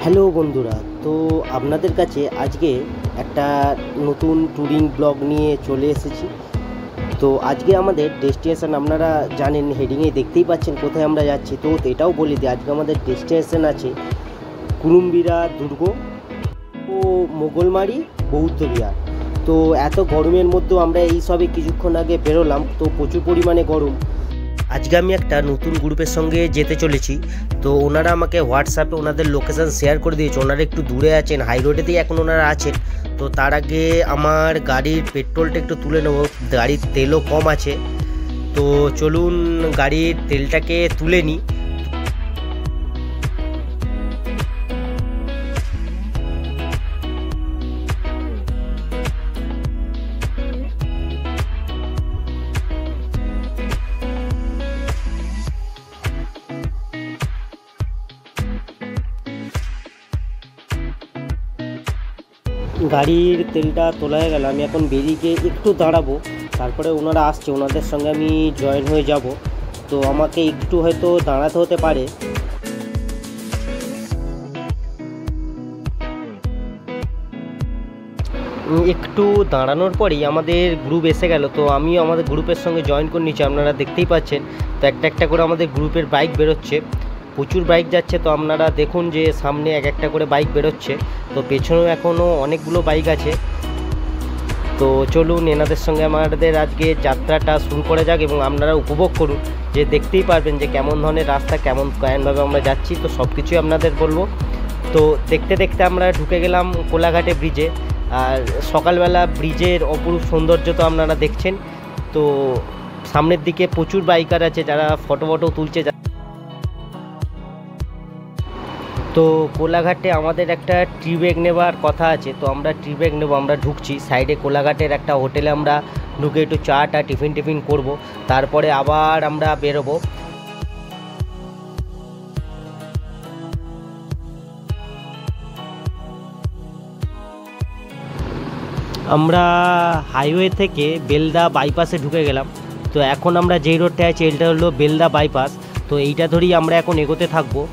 Hello বন্ধুরা, তো আপনাদের কাছে আজকে একটা নতুন ট্যুরিং ব্লগ নিয়ে চলে এসেছি। তো আজকে আমাদের ডেস্টিনেশন আপনারা জানেন, হেডিংয়ে দেখতেই পাচ্ছেন কোথায় আমরা যাচ্ছি। তো এটাও বলে দিই, আজকে আমাদের ডেস্টিনেশন আছে কুরুম্বিরা দুর্গ ও মোগলমারি বৌদ্ধ বিহার। তো এত গরমের মধ্যেও আমরা এই সবে কিছুক্ষণ আগে বেরোলাম, তো প্রচুর পরিমাণে গরম। আজকে আমি একটা নতুন গ্রুপের সঙ্গে যেতে চলেছি। তো ওনারা আমাকে হোয়াটসঅ্যাপে ওনাদের লোকেশান শেয়ার করে দিয়েছে। ওনারা একটু দূরে আছেন, হাই রোডেতেই এখন ওনারা আছেন। তো তার আগে আমার গাড়ির পেট্রোলটা একটু তুলে নেবো, গাড়ির তেলও কম আছে। তো চলুন গাড়ির তেলটাকে তুলে নিই। গাড়ির তেলটা তোলা হয়ে গেল, আমি এখন বেরিয়ে গিয়ে একটু দাঁড়াবো, তারপরে ওনারা আসছে, ওনাদের সঙ্গে আমি জয়েন হয়ে যাব। তো আমাকে একটু হয়তো দাঁড়াতে হতে পারে। একটু দাঁড়ানোর পরেই আমাদের গ্রুপ এসে গেল। তো আমিও আমাদের গ্রুপের সঙ্গে জয়েন করে নিচ্ছি, আপনারা দেখতেই পাচ্ছেন। তো একটা একটা করে আমাদের গ্রুপের বাইক বেরোচ্ছে, প্রচুর বাইক যাচ্ছে। তো আপনারা দেখুন যে সামনে এক একটা করে বাইক বেরোচ্ছে, তো পেছনেও এখনও অনেকগুলো বাইক আছে। তো চলুন এনাদের সঙ্গে আমাদের আজকে যাত্রাটা শুরু করা যাক এবং আপনারা উপভোগ করুন। যে দেখতেই পারবেন যে কেমন ধরনের রাস্তা, কেমনভাবে আমরা যাচ্ছি, তো সব কিছুই আপনাদের বলবো। তো দেখতে দেখতে আমরা ঢুকে গেলাম কোলাঘাটে ব্রিজে। আর সকালবেলা ব্রিজের অপরূপ সৌন্দর্য তো আপনারা দেখছেন। তো সামনের দিকে প্রচুর বাইকার আছে যারা ফটো তুলছে। তো কোলাঘাটে আমাদের একটা ট্রি ব্যাগ নেবার কথা আছে, তো আমরা ট্রি ব্যাগ নেবো। আমরা ঢুকছি সাইডে কোলাঘাটের একটা হোটেলে, আমরা ঢুকে একটু চাটা টিফিন করব, তারপরে আবার আমরা বেরোবো। আমরা হাইওয়ে থেকে বেলদা বাইপাসে ঢুকে গেলাম। তো এখন আমরা যেই রোডটা আছি এটা হলো বেলদা বাইপাস। তো এইটা ধরেই আমরা এখন এগোতে থাকবো।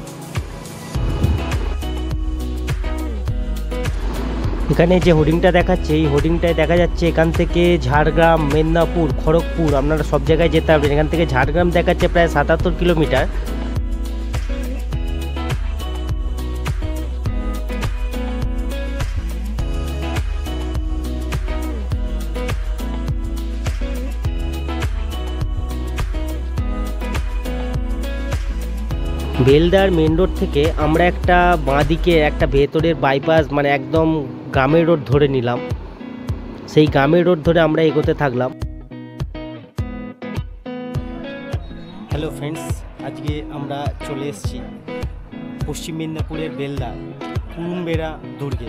এখানে যে হোর্ডিংটা দেখাচ্ছে, এই হোর্ডিংটায় দেখা যাচ্ছে এখান থেকে ঝাড়গ্রাম, মেদিনীপুর, খড়গপুর আপনারা সব জায়গায় যেতে পারবেন। এখান থেকে ঝাড়গ্রাম দেখাচ্ছে প্রায় ৭৭ কিলোমিটার। বেলদার মেন রোড থেকে আমরা একটা বাঁদিকে একটা ভেতরের বাইপাস, মানে একদম গ্রামের রোড ধরে নিলাম। সেই গ্রামের রোড ধরে আমরা এগোতে থাকলাম। হ্যালো ফ্রেন্ডস, আজকে আমরা চলে এসেছি পশ্চিম মেদিনীপুরের বেলদা কুরুম্বেরা দুর্গে।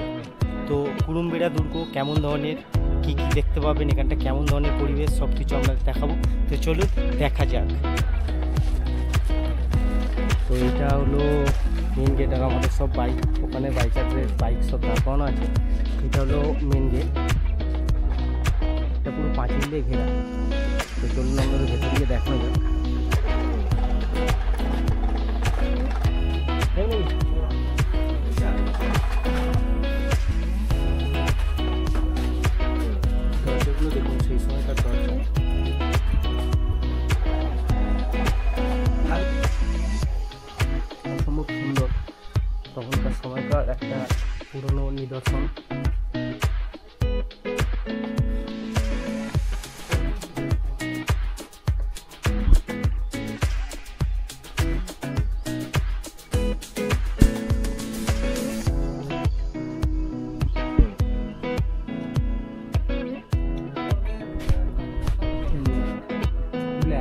তো কুরুম্বেরা দুর্গ কেমন ধরনের, কী কী দেখতে পাবেন, এখানটা কেমন ধরনের পরিবেশ, সব কিছু আমরা দেখাবো। তো চলুন দেখা যাক। তো এটা হলো মেন গেট, আর আমাদের সব বাইক, ওখানে বাইকারদের বাইক সব দাঁড় করানো আছে। এটা হলো মেন গেট, এটা পুরো পাঁচিল দিয়ে ঘেরা। তো চলুন আমাদের ভেতর দিয়ে দেখানো যাক। দরজাগুলো দেখুন, সেই সময়কার দরজা, অসম্ভব সুন্দর। তখনকার সময়কার একটা পুরনো নিদর্শন।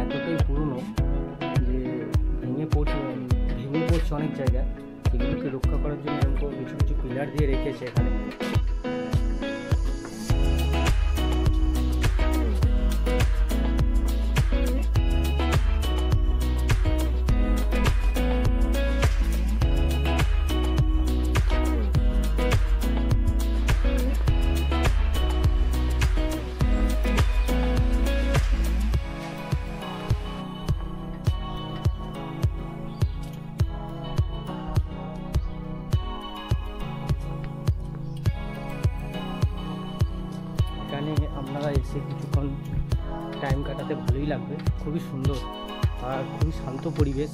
এতটাই পুরনো যে ভেঙে পড়ছে অনেক জায়গায়। সেগুলোকে রক্ষা করার জন্য এরকম কিছু কিছু পিলার দিয়ে রেখেছে এখানে। এসে কিছুক্ষণ টাইম কাটাতে ভালোই লাগবে। খুবই সুন্দর আর খুবই শান্ত পরিবেশ।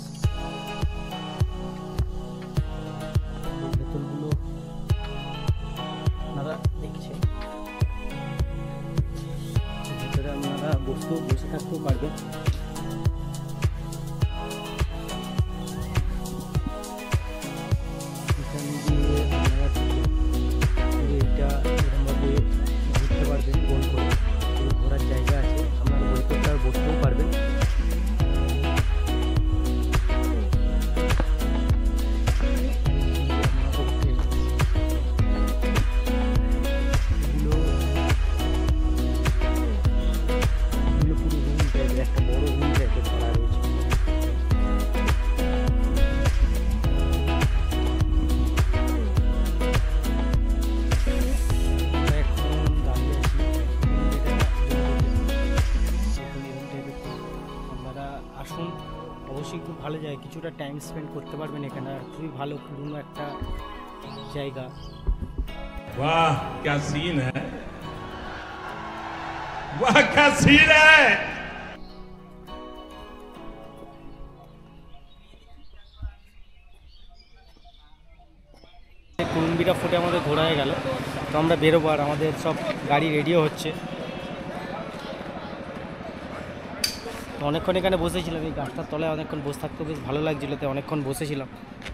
ভেতরগুলো আপনারা দেখছেন, ভিতরে আপনারা বসে থাকতেও পারবেন। এখান দিয়ে আপনারা এইটা এরকমভাবে ঘুরতে পারবেন, গোল করে ঘোরার জায়গা আছে, আপনারা বইতে আর বসতেও পারবেন। একটা বড় রুম টাইপের করা রয়েছে। এখন দাঁড়িয়ে আছি, আপনারা আসুন, অবশ্যই খুব ভালো জায়গা, কিছুটা টাইম স্পেন্ড করতে পারবেন এখানে। আর খুবই ভালো পুরনো একটা জায়গা। वाह क्या सीन है, वाह क्या सीन है। কুরুম্বিরা ফুটে আমাদের ঘোরা হয়ে গেল, তো আমরা বেরোবো। আর আমাদের সব গাড়ি রেডিও হচ্ছে। তো অনেকক্ষণ এখানে বসেছিলাম, এই গাছটার তলায় অনেকক্ষণ বসে থাকতে বেশ ভালো লাগছিলো, তো অনেকক্ষণ বসেছিলাম।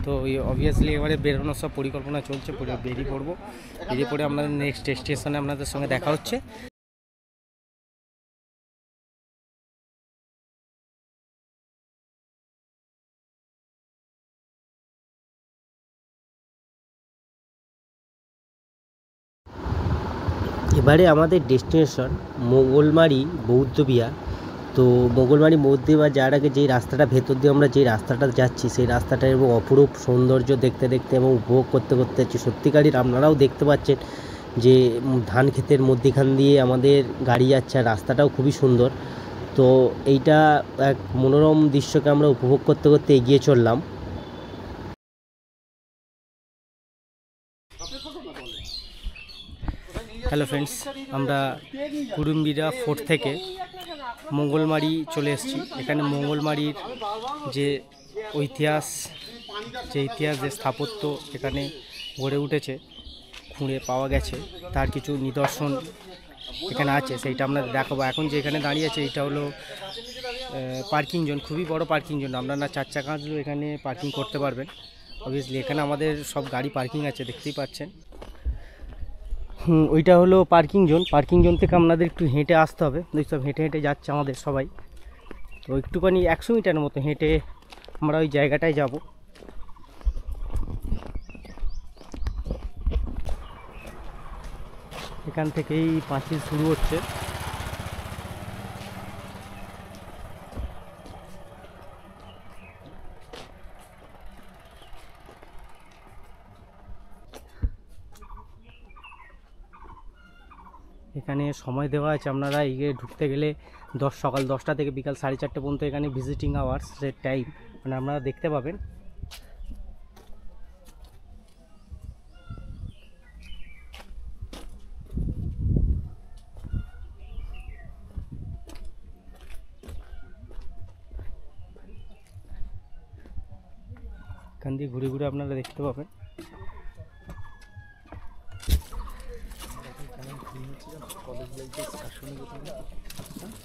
তো অবভিয়াসলি এবারে বেরোনোর সব পরিকল্পনা চলছে, বেরিয়ে পড়বো। বেরিয়ে পড়ে আপনাদের নেক্সট স্টেশনে আপনাদের সঙ্গে দেখা হচ্ছে। এবারে আমাদের ডেস্টিনেশন মোগলমারি বৌদ্ধবিহার। তো মোগলমারি বৌদ্ধবিহার যাওয়ার আগে যেই রাস্তাটা ভেতর দিয়ে আমরা যেই রাস্তাটা যাচ্ছি, সেই রাস্তাটার এবং অপরূপ সৌন্দর্য দেখতে দেখতে এবং উপভোগ করতে করতে যাচ্ছি। সত্যিকারই আপনারাও দেখতে পাচ্ছেন যে ধান ক্ষেতের মধ্যেখান দিয়ে আমাদের গাড়ি যাচ্ছে, আর রাস্তাটাও খুবই সুন্দর। তো এইটা এক মনোরম দৃশ্যকে আমরা উপভোগ করতে করতে এগিয়ে চললাম। হ্যালো ফ্রেন্ডস, আমরা কুরুম্বিরা ফোর্ট থেকে মঙ্গলমারি চলে এসেছি। এখানে মঙ্গলমারির যে ইতিহাস, যে স্থাপত্য এখানে গড়ে উঠেছে, খুঁড়ে পাওয়া গেছে, তার কিছু নিদর্শন এখানে আছে, সেইটা আমরা দেখাবো। এখন যে এখানে দাঁড়িয়ে আছে, এইটা হলো পার্কিং জোন, খুবই বড় পার্কিং জোন। আপনারা 4 চাকা এখানে পার্কিং করতে পারবেন। অবভিয়াসলি এখানে আমাদের সব গাড়ি পার্কিং আছে, দেখতেই পাচ্ছেন। ওইটা হলো পার্কিং জোন। পার্কিং জোন থেকে আপনাদের একটু হেঁটে আসতে হবে। সব হেঁটে হেঁটে যাচ্ছে আমাদের সবাই। তো একটুখানি 100 মিটারের মতো হেঁটে আমরা ওই জায়গাটায় যাব। এখান থেকেই পাঁচিল শুরু হচ্ছে। এখানে সময় দেওয়া আছে, আপনারা এগিয়ে ঢুকতে গেলে সকাল 10টা থেকে বিকাল 4:30 পর্যন্ত এখানে ভিজিটিং আওয়ার্সের টাইম, মানে আপনারা দেখতে পাবেন। এখান দিয়ে ঘুরে ঘুরে আপনারা দেখতে পাবেন। কলেজ লাইফে এক্সকারশনে যেতাম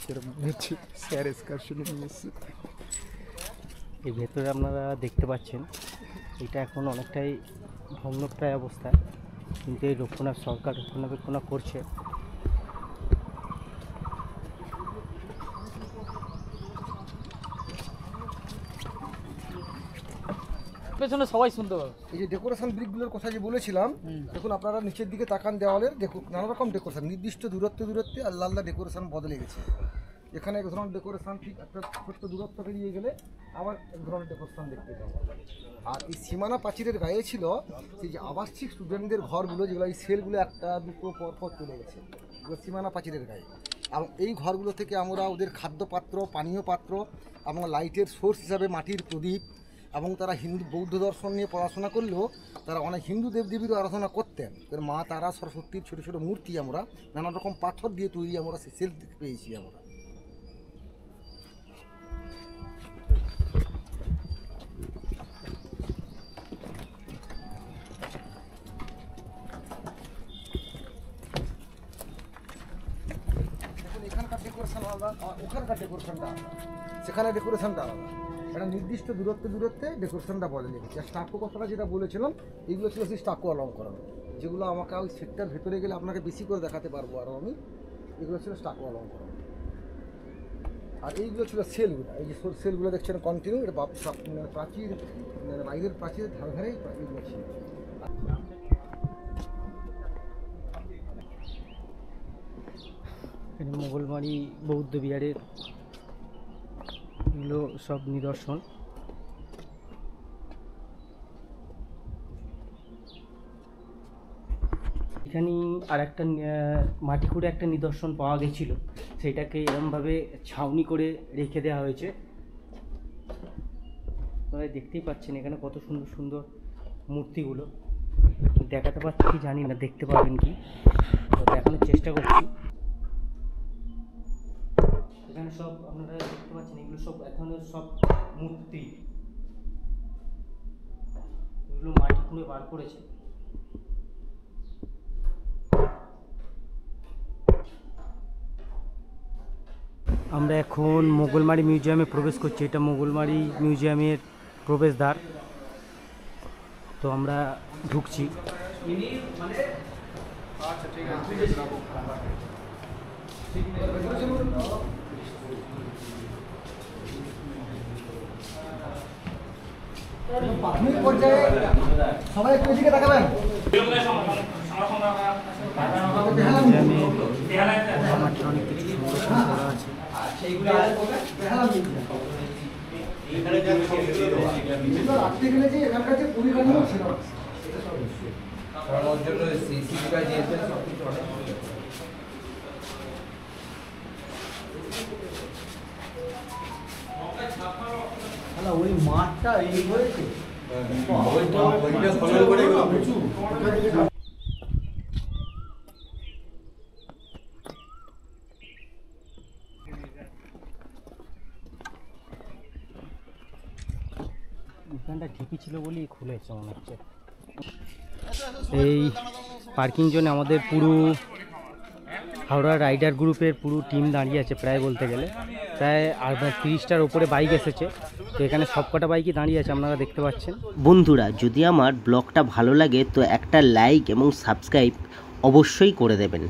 সেরকম হচ্ছে, স্যার এক্সকারশনে নিয়ে এসছে। এই ভেতরে আপনারা দেখতে পাচ্ছেন, এটা এখন অনেকটাই ভগ্নপ্রায় অবস্থা, কিন্তু এই সরকার রক্ষণাবেক্ষণ করছে। পেছনে সবাই শুনতে পাবে। এই যে ডেকোরেশন ব্রিকগুলোর কথা যে বলেছিলাম, দেখুন আপনারা নিচের দিকে তাকান, দেওয়ালের দেখুন নানা রকম ডেকোরেশন, নির্দিষ্ট দূরত্বে আল্লাহ আল্লাহ ডেকোরেশন বদলে গেছে। এখানে এক ধরনের ডেকোরেশন, ঠিক একটা ছোট্ট দূরত্ব পেরিয়ে গেলে আবার এক ধরনের ডেকোরেশন দেখতে পাবো। আর এই সীমানা প্রাচীরের গায়ে ছিল সেই যে আবাসিক স্টুডেন্টদের ঘরগুলো, যেগুলো এই সেলগুলো একটা দুটো পরপর চলে গেছে, এগুলো সীমানা প্রাচীরের গায়ে। এবং এই ঘরগুলো থেকে আমরা ওদের খাদ্য পাত্র, পানীয় পাত্র এবং লাইটের সোর্স হিসাবে মাটির প্রদীপ এবং তারা হিন্দু বৌদ্ধ দর্শন নিয়ে পড়াশোনা করলেও তারা অনেক হিন্দু দেবদেবীরও আরাধনা করতেন। মা তারা সরস্বতীর ছোটো ছোটো মূর্তি আমরা নানা রকম পাথর দিয়ে তৈরি আমরা সেল পেয়েছি আমরা। এখানকার ডেকোরেশন আলাদা, ওখানকার ডেকোরেশনটা আলাদা, সেখানে ডেকোরেশনটা আলাদা। একটা নির্দিষ্ট দূরত্বে ডেকোরেশনটা বদলে গেছে। আর স্টাকো কথাটা যেটা বলেছিলাম, এগুলো ছিল সেই স্টাকো অলঙ্করণ, যেগুলো আমাকে ওই সেটটার ভেতরে গেলে আপনাকে বেশি করে দেখাতে পারবো আরও আমি। এগুলো ছিল স্টাকো অলঙ্করণ। আর এইগুলো ছিল সেলগুলো, এই যে সেলগুলো দেখছেন কন্টিনিউ, এটা মানে প্রাচীর, মানে বাইরের প্রাচীরের ধারে ধারেই এগুলো ছিল। এখানে মোগলমারি বৌদ্ধ বিহারের এগুলো সব নিদর্শন। এখানে আর একটা মাটি খুঁড়ে একটা নিদর্শন পাওয়া গেছিল, সেটাকে এরমভাবে ছাউনি করে রেখে দেওয়া হয়েছে। আপনারা দেখতেই পাচ্ছেন এখানে কত সুন্দর সুন্দর মূর্তিগুলো। দেখাতে পাচ্ছি কি জানি না, দেখতে পাবেন কি, তো দেখানোর চেষ্টা করছি। এখানে সব আপনারা দেখতে পাচ্ছেন, এগুলো সব এখানে সব মূর্তি, এগুলো মাটি খুঁড়ে বার করেছে। আমরা এখন মোগলমারি মিউজিয়ামে প্রবেশ করছি। এটা মোগলমারি মিউজিয়ামের প্রবেশদ্বার, তো আমরা ঢুকছি। প্রাথমিক পর্যায়ে সবাই একটু এদিকে তাকাবেন। মাটির অনেক কিছু সংরক্ষণ করা আছে। রাখতে গেলে যে এখানকার যে পরিকাঠামো ছিল ওই মাঠটা এই হয়েছে। এখানটা ঢিপি ছিল বলেই খুলেছে মনে হচ্ছে। এই পার্কিং জোনে আমাদের পুরো হাওড়া রাইডার গ্রুপের পুরো টিম দাঁড়িয়ে আছে, প্রায় বলতে গেলে প্রায় 30টার ওপরে বাইক এসেছে। তো এখানে সবকটা বাইকই দাঁড়িয়ে আছে, আপনারা দেখতে পাচ্ছেন। বন্ধুরা, যদি আমার ব্লগটা ভালো লাগে তো একটা লাইক এবং সাবস্ক্রাইব অবশ্যই করে দেবেন।